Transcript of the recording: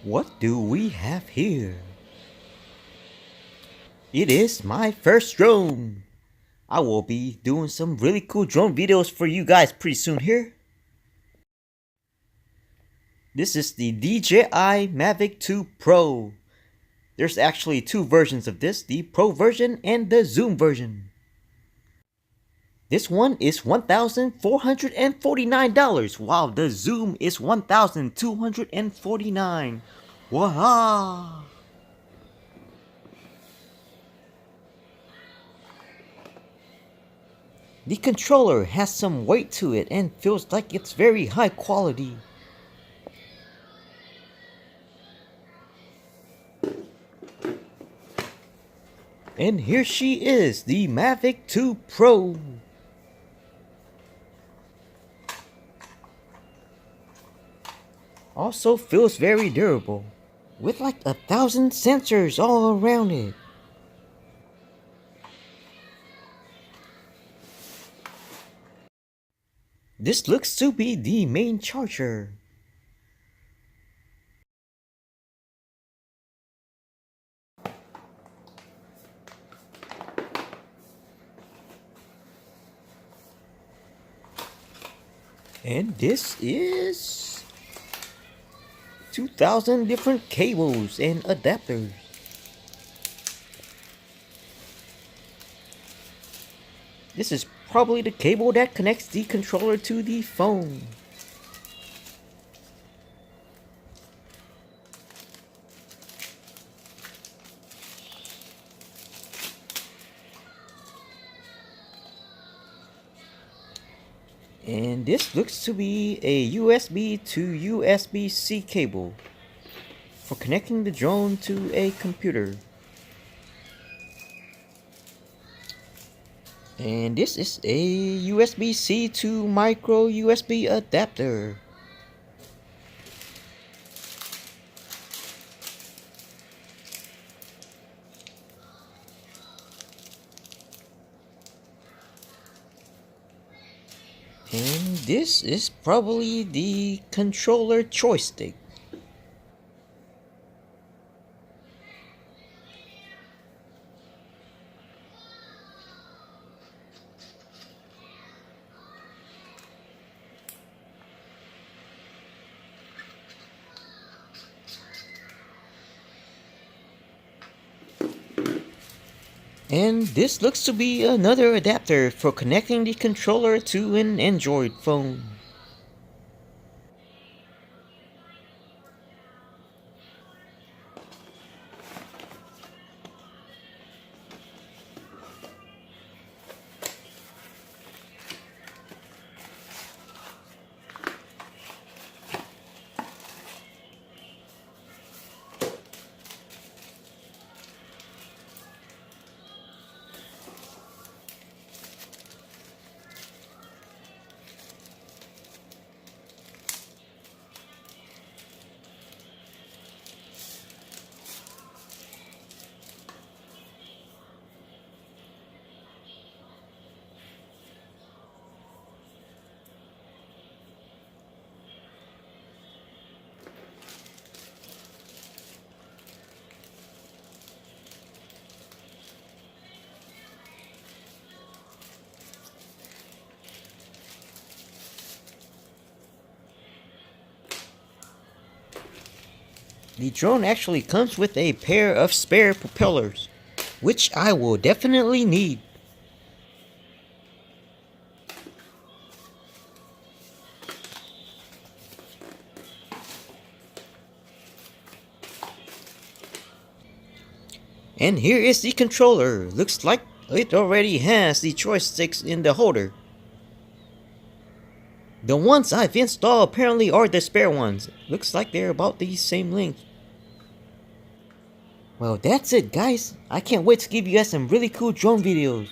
What do we have here? It is my first drone. I will be doing some really cool drone videos for you guys pretty soon here. This is the DJI Mavic 2 Pro. There's actually two versions of this, the Pro version and the Zoom version. This one is $1,449, while the Zoom is $1,249. Waha! The controller has some weight to it and feels like it's very high quality. And here she is, the Mavic 2 Pro. Also feels very durable, with like 1,000 sensors all around it. This looks to be the main charger. And this is 2,000 different cables and adapters. This is probably the cable that connects the controller to the phone. And this looks to be a USB to USB-C cable for connecting the drone to a computer. And this is a USB-C to micro USB adapter. And this is probably the controller joystick. And this looks to be another adapter for connecting the controller to an Android phone. The drone actually comes with a pair of spare propellers, which I will definitely need. And here is the controller. Looks like it already has the joysticks in the holder. The ones I've installed apparently are the spare ones. Looks like they're about the same length. Well, that's it, guys. I can't wait to give you guys some really cool drone videos.